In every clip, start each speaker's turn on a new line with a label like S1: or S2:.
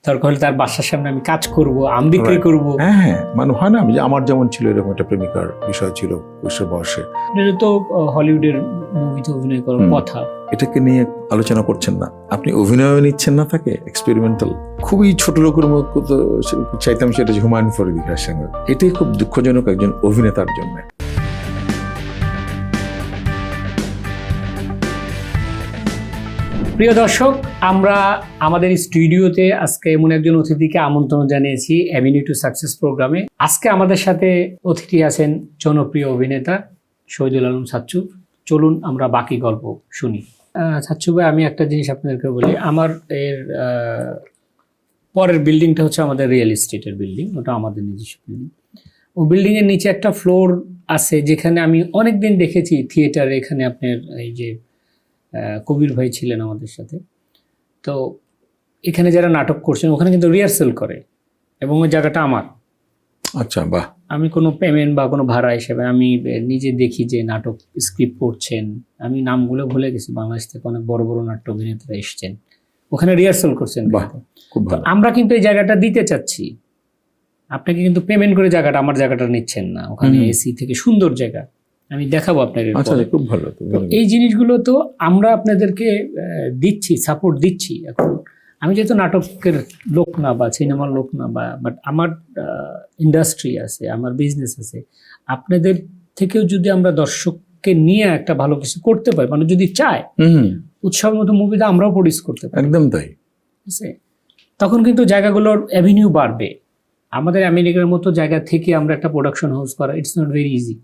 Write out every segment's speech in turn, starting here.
S1: দরকার হলে তার বাসার সামনে আমি কাজ করব, আম বিক্রি করব।
S2: হ্যাঁ, মানে হয় না আমার যেমন ছিল এরকম একটা প্রেমিকার বিষয় ছিল কৈশোর বয়সে।
S1: আপনার তো হলিউডের মুভিতে অভিনয় করার কথা,
S2: এটাকে নিয়ে আলোচনা করছেন না, আপনি অভিনয় নিচ্ছেন না, থাকে এক্সপেরিমেন্টাল। খুবই ছোট লোকের মতো চাইতাম সেটা যে হুমায়ুন ফরিদি খানের সঙ্গে। এটাই খুব দুঃখজনক একজন অভিনেতার জন্য।
S1: প্রিয় দর্শক, আমরা আমাদের স্টুডিওতে আজকে এমন একজন অতিথিকে আমন্ত্রণ জানিয়েছি অ্যাভিনিউ টু সাকসেস প্রোগ্রামে। আজকে আমাদের সাথে অতিথি আছেন জনপ্রিয় অভিনেতা শহীদুল আলম সাচ্চু। চলুন আমরা বাকি গল্প শুনি। সাচ্চু ভাই, আমি একটা জিনিস আপনাদেরকে বলি, আমার এর পরের বিল্ডিংটা হচ্ছে আমাদের রিয়েল এস্টেটের বিল্ডিং, ওটা আমাদের নিজস্ব বিল্ডিং। ও বিল্ডিং এর নিচে একটা ফ্লোর আছে যেখানে আমি অনেকদিন দেখেছি থিয়েটারে, এখানে আপনার এই যে কবির ভাই ছিলেন আমাদের সাথে, তো এখানে যারা নাটক করছেন ওখানে কিন্তু রিহার্সেল করে এবং ওই জায়গাটা আমার।
S2: আচ্ছা, বাহ।
S1: আমি কোনো পেমেন্ট বা কোনো ভাড়া হিসেবে আমি নিজে দেখি যে নাটক স্ক্রিপ্ট পড়ছেন, আমি নামগুলো ভুলে গেছি, বাংলাদেশ থেকে অনেক বড় বড় নাট্য অভিনেতারা এসছেন, ওখানে রিহার্সেল করছেন।
S2: বাহ, খুব ভালো।
S1: আমরা কিন্তু এই জায়গাটা দিতে চাচ্ছি আপনাকে, কিন্তু পেমেন্ট করে জায়গাটা, আমার জায়গাটা নিচ্ছেন না। ওখানে এসি থেকে সুন্দর জায়গা আমি দেখাবো আপনাদের।
S2: আচ্ছা, খুব ভালো।
S1: এই জিনিসগুলো তো আমরা আপনাদেরকে দিচ্ছি, সাপোর্ট দিচ্ছি। এখন আমি যেহেতু নাটকের লোক না বা সিনেমার লোক না, বাট আমার ইন্ডাস্ট্রি আছে, আমার বিজনেস আছে, আপনাদের থেকেও যদি আমরা দর্শককে নিয়ে একটা ভালো কিছু করতে পারি, মানে যদি চায় উৎসবের মতো মুভিটা আমরাও প্রডিউস করতে পারি,
S2: একদম তাই,
S1: ঠিক আছে, তখন কিন্তু জায়গাগুলোর অ্যাভিনিউ বাড়বে। আমাদের আমেরিকার মতো জায়গা থেকে আমরা একটা প্রোডাকশন হাউস করা, ইটস নট ভেরি ইজি।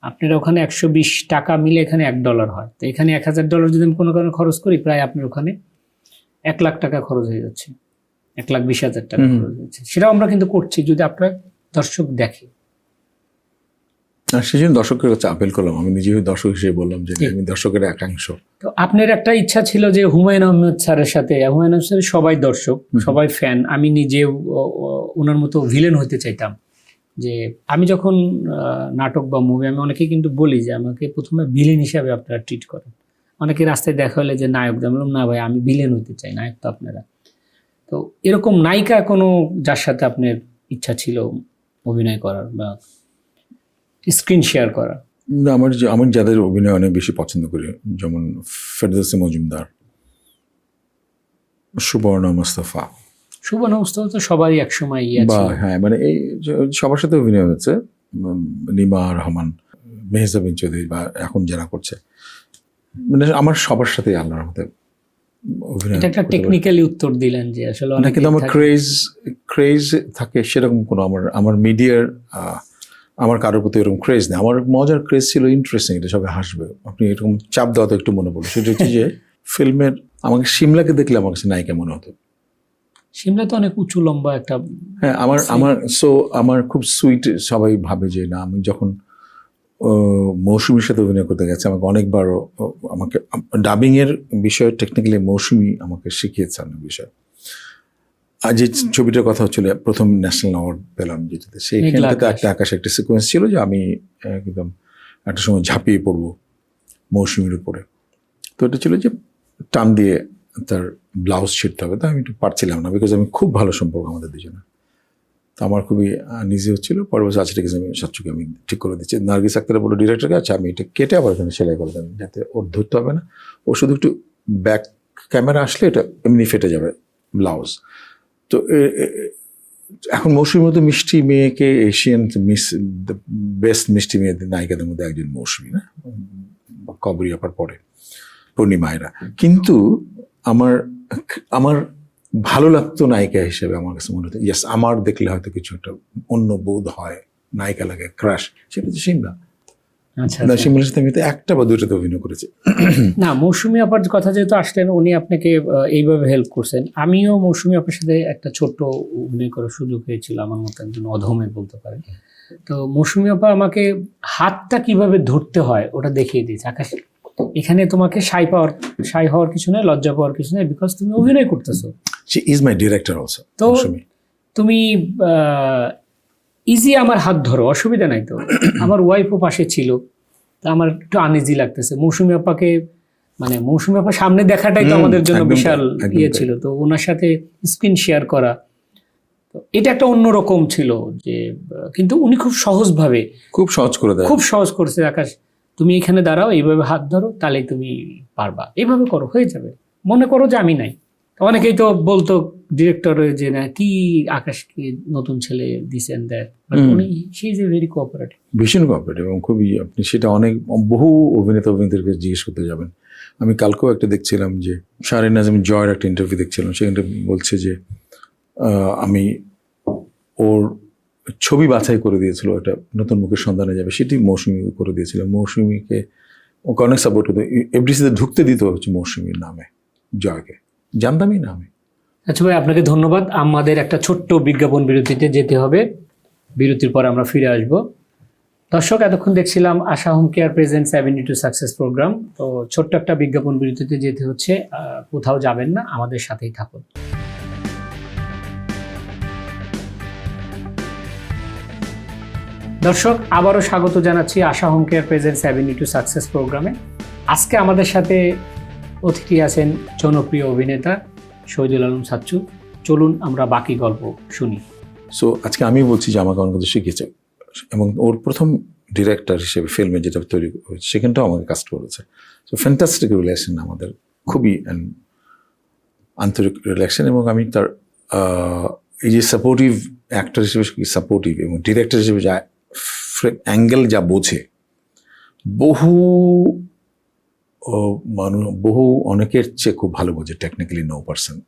S1: আপনার ওখানে 120 টাকা মিলে এখানে $1 হয়, তো এখানে $1000 যদি আমি কোনো কারণে খরচ করি, প্রায় আপনার ওখানে 1 লাখ টাকা খরচ হয়ে যাচ্ছে, 1,20,000 টাকা খরচ হচ্ছে। সেটাও আমরা কিন্তু করছি যদি আপনার দর্শক দেখে।
S2: আর সেই জন্য দর্শকের কাছে আপিল করলাম, আমি নিজেও দর্শক হিসেবে বললাম যে আমি দর্শকের একাংশ।
S1: তো আপনার একটা ইচ্ছা ছিল যে হুমায়ুন আহমেদ স্যারের সাথে, হুমায়ুন আহমেদ স্যারের সবাই দর্শক, সবাই ফ্যান, আমি নিজেও ওনার মতো ভিলেন হতে চাইতাম। যে আমি যখন নাটক বা মুভি, আমি অনেকে কিন্তু বলি যে আমাকে প্রথমে ভিলেন হিসাবে আপনারা ট্রিট করেন। অনেকে রাস্তায় দেখা হলে যে নায়ক, বললাম না ভাই, আমি ভিলেন হতে চাই, নায়ক তো আপনারা। তো এরকম নায়িকা কোনো যার সাথে আপনার ইচ্ছা ছিল অভিনয় করার বা স্ক্রিন শেয়ার করার?
S2: না, আমি যাদের অভিনয় অনেক বেশি পছন্দ করি, যেমন ফেরদৌসী মজুমদার, সুবর্ণা মুস্তাফা।
S1: সুবর্ণা মুস্তাফা তো সবারই একসময়
S2: বা হ্যাঁ, মানে এই সবার সাথে অভিনয় হয়েছে, নিমা রহমান, মেহজাবিন চৌধুরী, বা এখন যারা করছে, মানে আমার সবার সাথে আল্লাহর মধ্যে অভিনয়।
S1: এটা একটা টেকনিক্যালি উত্তর দিলেন যে আসলে অনেক,
S2: কিন্তু আমার ক্রেজ থাকে সেরকম কোনো, আমার মিডিয়ার, আমার কারোর প্রতি এরকম ক্রেজ নেই। আমার মজার ক্রেজ ছিল ইন্টারেস্টিং, এটা সবাই হাসবে, আপনি এরকম চাপ দেওয়া তো একটু মনে পড়লো। সেটা হচ্ছে যে ফিল্মের আমাকে সিমলাকে দেখলে আমার কাছে নায়িকা মনে হতো।
S1: সিমলা তো অনেক উঁচু লম্বা একটা।
S2: হ্যাঁ, আমার খুব সুইট। সবাই ভাবে যে না, আমি যখন মৌসুমীর সাথে অভিনয় করতে গেছে, আমাকে অনেকবার আমাকে ডাবিং এর বিষয়ে টেকনিক্যালি মৌসুমী আমাকে শিখিয়েছে অনেক বিষয়। আর যে ছবিটার কথা হচ্ছিল, প্রথম ন্যাশনাল অ্যাওয়ার্ড পেলাম যেটাতে, সেইখানটাতে একটা আকাশে একটা সিকোয়েন্স ছিল যে আমি একদম একটা সময় ঝাঁপিয়ে পড়বো মৌসুমীর উপরে। তো এটা ছিল যে টান দিয়ে তার ব্লাউজ ছিঁড়তে হবে, তো আমি একটু পারছিলাম না, বিকজ আমি খুব ভালো সম্পর্ক আমাদের দুজনে। তো আমার খুবই নিজে হচ্ছিল। পরের বছর আচ্ছা ঠিক আছে, আমি সাচ্চুকে আমি ঠিক করে দিচ্ছি। নার্গিস আক্তার বললো ডিরেক্টরকে, আচ্ছা আমি এটা কেটে আবার এখানে সেলাই করে দেবেন, যাতে ওর ধরতে হবে না, ও শুধু একটু ব্যাক ক্যামেরা আসলে এটা এমনি ফেটে যাবে ব্লাউজ। তো এখন মৌসুমীর মতো মিষ্টি মেয়েকে, এশিয়ান বেস্ট মিষ্টি মেয়েদের নায়িকাদের মধ্যে একজন মৌসুমী, না কবরী আপার পরে পূর্ণিমায়রা। কিন্তু আমার ভালো লাগতো নায়িকা হিসেবে, আমার কাছে মনে হতো ইয়েস, আমার দেখলে হয়তো কিছু একটা অন্য বোধ হয়, নায়িকা লাগে, ক্রাশ, সেটা হচ্ছে সিমলা। সিমলার সাথে আমি তো একটা বা দুইটাতে অভিনয় করেছি।
S1: না, মৌসুমী আপার কথা যেহেতু আসলেন, উনি আপনাকে এইভাবে হেল্প করছেন। আমিও মৌসুমী আপার সাথে একটা ছোট্ট অভিনয় করার সুযোগ হয়েছিল, আমার মতো একজন অধমের বলতে পারেন। তো মৌসুমী আপা আমাকে হাতটা কিভাবে ধরতে হয় ওটা দেখিয়ে দিয়েছে। আকাশ, এখানে তোমাকে সাই হওয়ার কিছু নেই, লজ্জা পাওয়ার কিছু নেই, বিকজ তুমি অভিনয় করতেছো।
S2: She is my director also.
S1: তো তুমি ইজি আমার হাত ধরো, অসুবিধা নাই তো। আমার ওয়াইফও পাশে ছিল, তা আমার একটু আনইজি লাগতেছে। মৌসুমী আপাকে মানে মৌসুমী আপা সামনে দেখাটাই তো আমাদের জন্য
S2: একদম
S1: বিশাল
S2: তাই, একদম
S1: ইয়ে
S2: তাই।
S1: ছিল, তো ওনার সাথে স্ক্রিন শেয়ার করা, তো এটা একটা অন্যরকম ছিল যে কিন্তু উনি খুব সহজভাবে,
S2: খুব সহজ করে দেয়।
S1: খুব সহজ করছে, আকাশ তুমি এখানে দাঁড়াও, এইভাবে হাত ধরো, তাহলেই তুমি পারবা, এইভাবে করো, হয়ে যাবে, মনে করো যে আমি নাই। অনেকেই তো বলতো ডিরেক্টর যে না কি আকাশকে নতুন ছেলে দিছেন দেয়, উনি she is a very cooperative.
S2: ভীষণ কোঅপারেটিভ এবং খুবই, আপনি সেটা অনেক বহু অভিনেত্রীদেরকে জিজ্ঞেস করতে যাবেন। আমি কালকেও একটা দেখছিলাম যে শাহরিন নাজম জয়ের একটা ইন্টারভিউ দেখছিলাম, সেখানটা বলছে যে আমি ওর ছবি বাছাই করে দিয়েছিল, একটা নতুন মুখের সন্ধানে যাবে, সেটি মৌসুমী করে দিয়েছিল। মৌসুমীকে ওকে অনেক সাপোর্ট করতো, এফডিসিতে ঢুকতে দিত হচ্ছে মৌসুমীর নামে, জয়কে জানতামই না আমি।
S1: আচ্ছা ভাই, আপনাকে ধন্যবাদ। আমাদের একটা ছোট্ট বিজ্ঞাপন বিরতিতে যেতে হবে, বিরতির পর আমরা ফিরে আসব। দর্শক, এতক্ষণ দেখছিলাম Asha home care presents avenue to success program. তো ছোট্ট একটা বিজ্ঞাপন বিরতিতে যেতে হচ্ছে, কোথাও যাবেন না, আমাদের সাথেই থাকুন। দর্শক, আবারও স্বাগত জানাচ্ছি Asha home care presents avenue to success প্রোগ্রামে। আজকে আমাদের সাথে অতিথি আছেন জনপ্রিয় অভিনেতা শহীদুল আলম সাচ্চু। চলুন আমরা বাকি গল্প শুনি।
S2: সো আজকে আমি বলছি যে আমাকে অনেক কিছু শিখেছে, এবং ওর প্রথম ডিরেক্টর হিসেবে ফিল্মে যেটা তৈরি হয়েছে সেখানটাও আমাকে কাস্ট করেছে। সো ফ্যান্টাস্টিক রিলেশন আমাদের, খুবই আন্তরিক রিলেশন। এবং আমি তার এই যে সাপোর্টিভ অ্যাক্টর হিসেবে সাপোর্টিভ, এবং ডিরেক্টর হিসেবে যা অ্যাঙ্গেল যা বোঝে, বহু অনেকের চেয়ে খুব ভালো বোঝে টেকনিক্যালি 9%।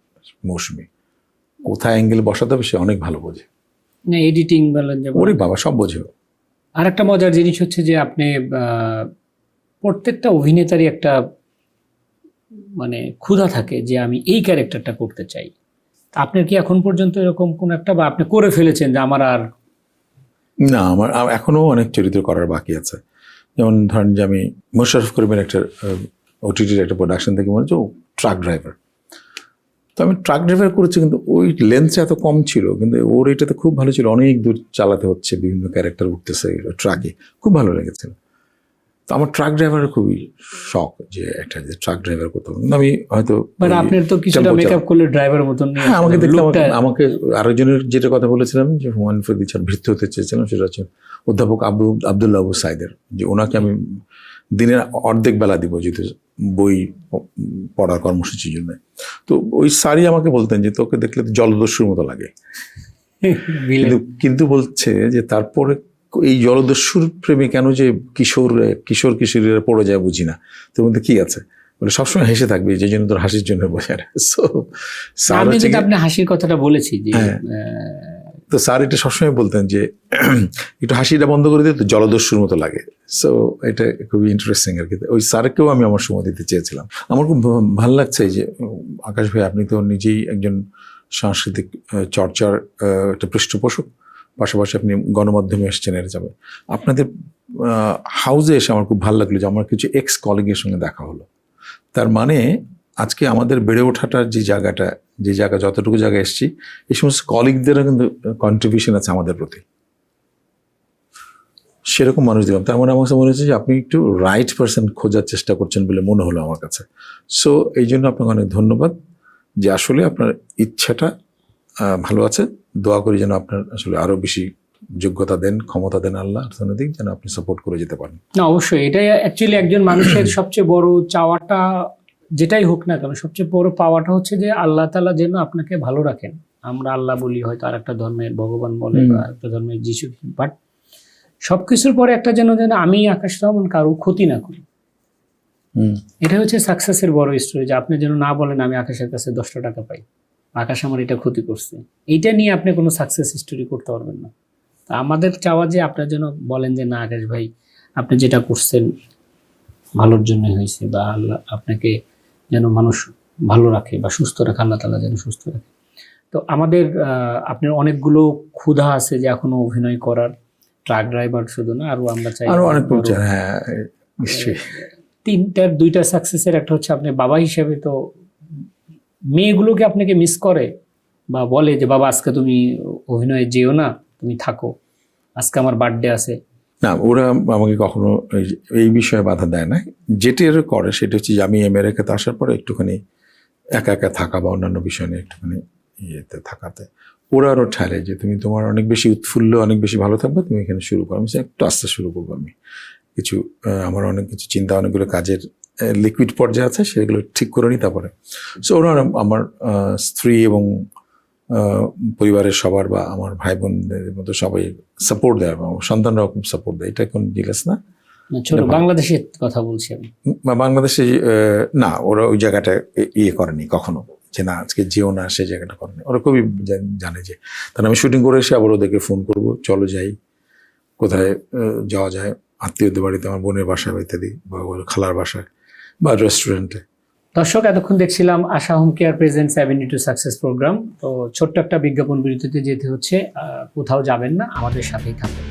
S2: মৌসুমী কোথায় অ্যাঙ্গেল বসাতে হবে সে অনেক ভালো বোঝে,
S1: না এডিটিং বলেন যে,
S2: ওরে বাবা সব বোঝে।
S1: আর একটা মজার জিনিস হচ্ছে যে আপনি প্রত্যেকটা অভিনেতারই একটা মানে ক্ষুধা থাকে যে আমি এই ক্যারেক্টারটা করতে চাই। আপনার কি এখন পর্যন্ত এরকম কোন একটা, বা আপনি করে ফেলেছেন যে আমার আর?
S2: না, আমার এখনো অনেক চরিত্র করার বাকি আছে। যেমন ধরেন যে আমি মোশাররফ করিমের একটা ওটিটির একটা প্রোডাকশন থেকে মনে হচ্ছে ট্রাক ড্রাইভার, তো আমি ট্রাক ড্রাইভার করেছি, কিন্তু ওই লেন্থটা এত কম ছিল, কিন্তু ওর এটাতে খুব ভালো ছিল, অনেক দূর চালাতে হচ্ছে, বিভিন্ন ক্যারেক্টার উঠতেছে ট্রাকে, খুব ভালো লেগেছিল। তো আমার ট্রাক ড্রাইভারের খুবই শখ যে একটা যে ট্রাক ড্রাইভার করতে হবে। আমি হয়তো
S1: মানে আপনার তো কিছুটা মেকআপ করলে ড্রাইভার মতন নিয়ে
S2: হ্যাঁ, আমাকে
S1: আসলেন,
S2: দেখলে
S1: lookটা-
S2: আমাকে আরেকজনের যেটা কথা বলেছিলাম যে হুমায়ুন ফরিদ স্যার ভৃত্য হতে চেয়েছিলাম, সেটা হচ্ছে অধ্যাপক আবদুল্লাহ আবু সাইদের, যে ওনাকে আমি দিনের অর্ধেক বেলা দিব যেহেতু বই পড়ার কর্মসূচির জন্য। তো ওই স্যারই আমাকে বলতেন যে তোকে দেখলে তো জলদস্যুর মতো লাগে,
S1: villain।
S2: কিন্তু বলছে যে তারপরে এই জলদস্যুর প্রেমে কেন যে কিশোর কিশোরীরা পড়ে যায় বুঝি না, তোর মধ্যে কি আছে, বলে সবসময় হেসে থাকবে, যে জন্য তোর হাসির জন্য বোঝে না। সো স্যার
S1: আমি
S2: হচ্ছে
S1: যেটা আপনি হাসির কথাটা বলেছি যে
S2: হ্যাঁ। তো স্যার এটা সবসময় বলতেন যে একটু হাসিটা বন্ধ করে দিয়ে তো জলদস্যুর মতো লাগে। সো এটা খুবই ইন্টারেস্টিং আর কি। ওই স্যারকেও আমি আমার সময় দিতে চেয়েছিলাম। আমার খুব ভালো লাগছে যে আকাশ ভাই, আপনি তো নিজেই একজন সাংস্কৃতিক চর্চার একটা পৃষ্ঠপোষক, পাশাপাশি আপনি গণমাধ্যমে এসেছেন, এটা যাবে আপনাদের হাউসে এসে আমার খুব ভালো লাগলো যে আমার কিছু এক্স কলিগের সঙ্গে দেখা হলো। তার মানে আজকে আমাদের বেড়ে ওঠাটার যে জায়গা যতটুকু জায়গায় এসেছি, এই সমস্ত কলিগদেরও কিন্তু কন্ট্রিবিউশন আছে আমাদের প্রতি, সেরকম মানুষ দিলাম। তার মানে আমার কাছে মনে হচ্ছে যে আপনি একটু রাইট পারসন খোঁজার চেষ্টা করছেন বলে মনে হলো আমার কাছে। সো এই জন্য আপনাকে অনেক ধন্যবাদ, যে আসলে আপনার ইচ্ছাটা ভালো আছে। দোয়া করি যেন আপনার আসলে আরও বেশি যোগ্যতা দেন, ক্ষমতা দেন আল্লাহ অর্থনৈতিক, যেন আপনি সাপোর্ট করে যেতে পারেন।
S1: না অবশ্যই, এটাই অ্যাকচুয়ালি একজন মানুষের সবচেয়ে বড় চাওয়াটা, যেটাই হোক না কেন, সবচেয়ে বড় পাওয়াটা হচ্ছে যে আল্লাহ তাআলা যেন আপনাকে ভালো রাখেন। আমরা আল্লাহ বলি, হয়তো আর একটা ধর্মের ভগবান বলে, বা একটা ধর্মের যিশু, বাট সবকিছুর পরে একটা যেন আমি আকাশ রহমান কারো ক্ষতি না করি। এটা হচ্ছে সাকসেসের বড় স্টোরি, যে আপনি যেন না বলেন আমি আকাশের কাছে 10টা টাকা পাই, আকাশ আমার এটা ক্ষতি করছে, এইটা নিয়ে আপনি কোনো সাকসেস স্টোরি করতে পারবেন না। তা আমাদের চাওয়া যে আপনার যেন বলেন যে না আকাশ ভাই, আপনি যেটা করছেন ভালোর জন্য হয়েছে, বা আল্লাহ আপনাকে যেন মানুষ ভালো রাখে বা সুস্থ রাখে, আল্লাহ তাআলা যেন সুস্থ রাখে। তো আমাদের আপনার অনেকগুলো ক্ষুধা আছে যে এখনো অভিনয় করার, ট্রাক ড্রাইভার শুধু না, আরো আমরা চাই
S2: আরো অনেক হ্যাঁ নিশ্চয়ই।
S1: 2টা সাকসেসের একটা হচ্ছে আপনি বাবা হিসেবে, তো মেয়েগুলোকে আপনাকে মিস করে বা বলে যে বাবা আজকে তুমি অভিনয়ে যেও না, তুমি থাকো, আজকে আমার বার্থডে আছে?
S2: না, ওরা আমাকে কখনো এই বিষয়ে বাধা দেয় না। যেটা করে সেটা হচ্ছে যে আমি আমেরিকাতে আসার পরে একটুখানি একা একা থাকা বা অন্যান্য বিষয় নিয়ে একটুখানি ইয়েতে থাকাতে ওরা আরও ঠেলে যে তুমি তোমার অনেক বেশি উৎফুল্ল, অনেক বেশি ভালো থাকবে, তুমি এখানে শুরু করো। আমি একটু আস্তে শুরু করবো। আমি কিছু আমার অনেক কিছু চিন্তা, অনেকগুলো কাজের লিকুইড পর্যায়ে আছে, সেগুলো ঠিক করে নিই তারপরে। সো ওরা আমার স্ত্রী এবং পরিবারের সবার বা আমার ভাই বোনদের মতো সবাই সাপোর্ট দেয়, এবং সন্তানরাও খুব সাপোর্ট দেয়। এটা কোন জিজ্ঞেস না।
S1: ছোট বাংলাদেশের কথা বলছি আমি।
S2: বাংলাদেশে না, ওরা ওই জায়গাটা ইয়ে করেনি কখনো, যে না আজকে যেও না, সেই জায়গাটা করেনি। ওরা খুবই জানে যে তাহলে আমি শুটিং করে এসে আবার ওদেরকে ফোন করবো, চলো যাই, কোথায় যাওয়া যায়, আত্মীয়দের বাড়িতে, আমার বোনের বাসায় বা ইত্যাদি, বা খালার বাসায় বা রেস্টুরেন্টে।
S1: দর্শক, এতক্ষণ দেখছিলাম Asha home care presents avenue to success program. তো ছোট্ট একটা বিজ্ঞাপন বিরতিতে যেতে হচ্ছে, কোথাও যাবেন না, আমাদের সাথেই থাকবেন।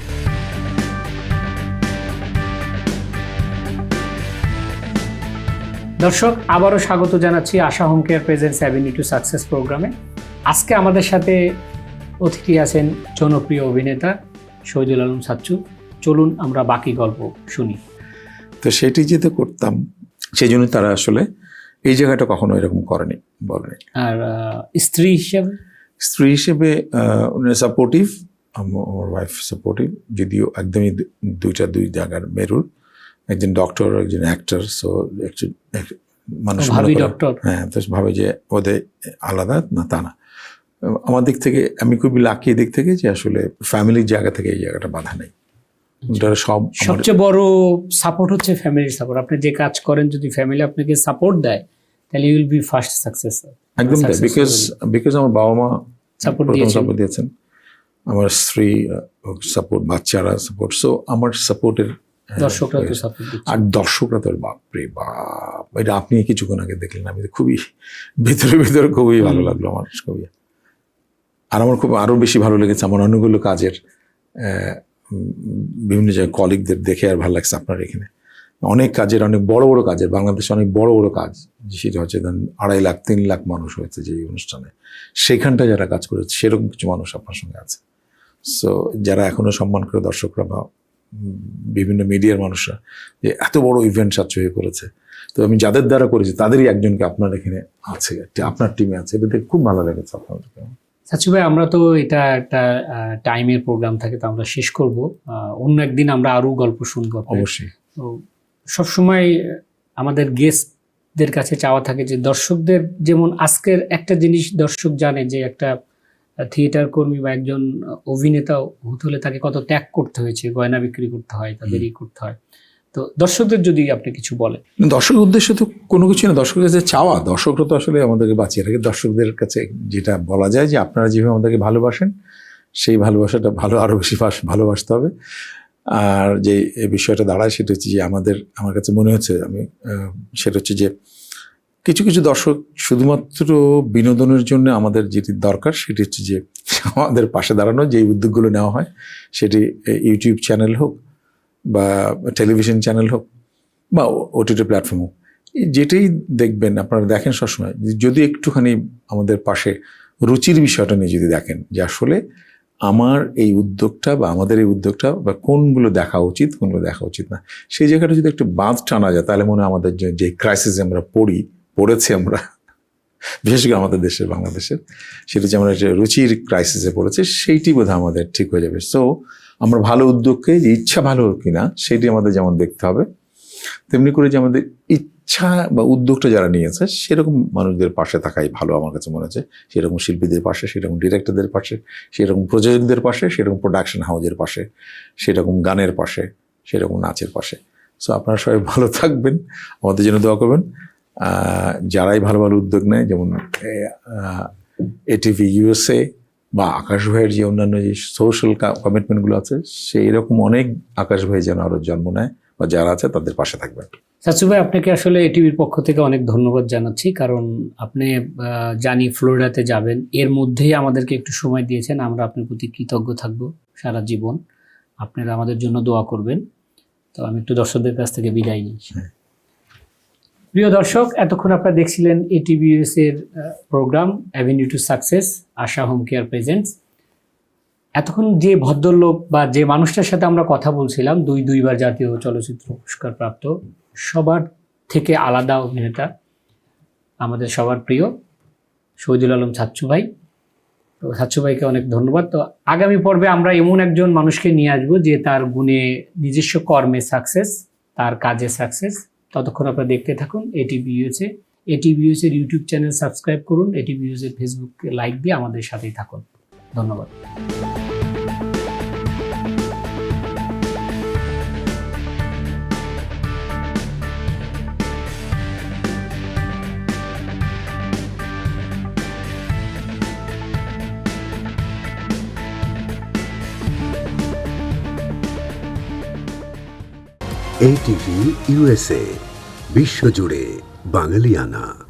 S1: দর্শক, আবারও স্বাগত জানাচ্ছি Asha home care presents avenue to success প্রোগ্রামে। আজকে আমাদের সাথে অতিথি আছেন জনপ্রিয় অভিনেতা শহীদুল আলম সাচ্চু। চলুন আমরা বাকি গল্প শুনি।
S2: তো সেটি যেতে করতাম, সেই জন্য তারা আসলে এই জায়গাটা কখনো এরকম করেনি, বলেনি।
S1: আর স্ত্রী হিসেবে উনি সাপোর্টিভ, আমার ওয়াইফ সাপোর্টিভ, যদিও একদমই দুই জায়গার মেরুর, একজন ডক্টর, একজন অ্যাক্টর। সো একজন মানুষ ডক্টর,
S2: হ্যাঁ, তো ভাবে যে ওদের আলাদা না, তা না। আমার দিক থেকে আমি খুবই লাকি দিক থেকে যে আসলে ফ্যামিলির জায়গা থেকে এই জায়গাটা বাধা নেই।
S1: সবচেয়ে বড় সাপোর্ট হচ্ছে ফ্যামিলির সাপোর্ট। আপনি যে কাজ করেন, যদি ফ্যামিলি আপনাকে সাপোর্ট দেয়, তাহলে you will be first success.
S2: একদম, বিকজ আমার বাবা মা সাপোর্ট দিয়েছেন, আমার স্ত্রী সাপোর্ট, বাচ্চারা সাপোর্ট। সো আমার সাপোর্টের
S1: দর্শকরা তো সাপোর্ট দিচ্ছে।
S2: আর দর্শকরা তো বাপরে বাপ, এটা আপনি কিছুক্ষণ আগে দেখলেন, আমি খুবই ভিতরে খুবই ভালো লাগলো আমার, খুবই। আর আমার খুব আরো বেশি ভালো লেগেছে আমার অনেকগুলো কাজের বিভিন্ন জায়গায় কলিগদের দেখে আর ভালো লাগছে। আপনার এখানে অনেক কাজের, অনেক বড় বড় কাজের, বাংলাদেশে অনেক বড় বড় কাজ, সেটা হচ্ছে 2.5 লাখ 3 লাখ মানুষ হয়েছে যে অনুষ্ঠানে, সেখানটা যারা কাজ করেছে সেরকম কিছু মানুষ আপনার সঙ্গে আছে। সো যারা এখনো সম্মান করে দর্শকরা বা বিভিন্ন মিডিয়ার মানুষরা, যে এত বড় ইভেন্ট সাচ্চু হয়ে করেছে, তো আমি যাদের দ্বারা করেছি তাদেরই একজনকে আপনার এখানে আছে, আপনার টিমে আছে, এটা দেখে খুব ভালো লেগেছে আপনাদেরকে।
S1: সাচ্চু ভাই, আমরা তো এটা একটা টাইমের প্রোগ্রাম থাকে, তো আমরা শেষ করব, অন্য একদিন আমরা আরো গল্প শুনবো
S2: অবশ্যই।
S1: তো সবসময় আমাদের গেস্টদের কাছে চাওয়া থাকে যে দর্শকদের, যেমন আজকের একটা জিনিস দর্শক জানে যে একটা থিয়েটার কর্মী বা একজন অভিনেতা হতে হলে তাকে কত ত্যাগ করতে হয়েছে, গয়না বিক্রি করতে হয়, তাদেরই করতে হয়। তো দর্শকদের যদি আপনি কিছু বলেন।
S2: দর্শকের উদ্দেশ্য তো কোনো কিছু না, দর্শকের কাছে চাওয়া, দর্শকরা তো আসলে আমাদেরকে বাঁচিয়ে রাখে। দর্শকদের কাছে যেটা বলা যায় যে আপনারা যেভাবে আমাদেরকে ভালোবাসেন, সেই ভালোবাসাটা আরো বেশি ভালোবাসতে হবে। আর যে বিষয়টা দাঁড়ায় সেটা হচ্ছে যে আমার কাছে মনে হচ্ছে, সেটা হচ্ছে যে কিছু কিছু দর্শক শুধুমাত্র বিনোদনের জন্য আমাদের যেটি দরকার সেটি হচ্ছে যে আমাদের পাশে দাঁড়ানো, যে উদ্যোগগুলো নেওয়া হয়, সেটি ইউটিউব চ্যানেল হোক বা টেলিভিশন চ্যানেল হোক বা ওটিটি প্ল্যাটফর্ম হোক, যেটাই দেখবেন আপনারা দেখেন সবসময়, যদি একটুখানি আমাদের পাশে রুচির বিষয়টা নিয়ে যদি দেখেন যে আসলে আমার এই উদ্যোগটা বা আমাদের এই উদ্যোগটা বা কোনগুলো দেখা উচিত, কোনগুলো দেখা উচিত না, সেই জায়গাটা যদি একটু বাঁধ টানা যায়, তাহলে মনে হয় আমাদের যে ক্রাইসিসে আমরা পড়েছি আমরা, বিশেষ করে আমাদের দেশের, বাংলাদেশের, সেটা যে আমরা রুচির ক্রাইসিসে পড়েছে, সেইটি বোধহয় আমাদের ঠিক হয়ে যাবে। সো আমরা ভালো উদ্যোগকে, যে ইচ্ছা ভালো কিনা সেটি আমাদের যেমন দেখতে হবে, তেমনি করে যে আমাদের ইচ্ছা বা উদ্যোগটা যারা নিয়েছে সেরকম মানুষদের পাশে থাকাই ভালো আমার কাছে মনে হচ্ছে। সেরকম শিল্পীদের পাশে, সেরকম ডিরেক্টরদের পাশে, সেরকম প্রযোজকদের পাশে, সেরকম প্রোডাকশন হাউসের পাশে, সেরকম গানের পাশে, সেরকম নাচের পাশে। সো আপনারা সবাই ভালো থাকবেন, আমাদের জন্য দোয়া করবেন। যারাই ভালো ভালো উদ্যোগ নেয়, যেমন এটিভি ইউএসএ বা আকাশ ভাইয়ের যে অন্যান্য যে সোশ্যাল কমিটমেন্টগুলো আছে, সেই রকম অনেক আকাশ ভাই যেন আরও জন্ম নেয় বা যারা আছে তাদের পাশে থাকবেন।
S1: সাচ্চু ভাই, আপনাকে আসলে এটিভির পক্ষ থেকে অনেক ধন্যবাদ জানাচ্ছি, কারণ আপনি জানি ফ্লোরিডাতে যাবেন, এর মধ্যেই আমাদেরকে একটু সময় দিয়েছেন। আমরা আপনার প্রতি কৃতজ্ঞ থাকব সারা জীবন। আপনারা আমাদের জন্য দোয়া করবেন। তো আমি একটু দর্শকদের কাছ থেকে বিদায় নিচ্ছি। প্রিয় দর্শক, এতক্ষণ আপনারা দেখছিলেন এটিভিএস এর program avenue to success, Asha home care presents. এতক্ষণ যে ভদ্রলোক বা যে মানুষটার সাথে আমরা কথা বলছিলাম, দুইবার জাতীয় চলচ্চিত্র পুরস্কার প্রাপ্ত, সবার থেকে আলাদা অভিনেতা, আমাদের সবার প্রিয় শহীদুল আলম চাচ্চু ভাই। তো চাচ্চু ভাইকে অনেক ধন্যবাদ। তো আগামী পর্বে আমরা এমন একজন মানুষকে নিয়ে আসবো যে তার গুণে নিজস্ব কর্মে সাকসেস, তার কাজে সাকসেস। ততক্ষণ আপনারা দেখতে থাকুন এটিভি ইউএসএ। এটিভি ইউএসএর ইউটিউব চ্যানেল সাবস্ক্রাইব করুন, এটিভি ইউএসএর ফেসবুকে লাইক দিয়ে আমাদের সাথেই থাকুন। ধন্যবাদ।
S3: এটিভি ইউএসএ, বিশ্বজুড়ে বাঙালিয়ানা।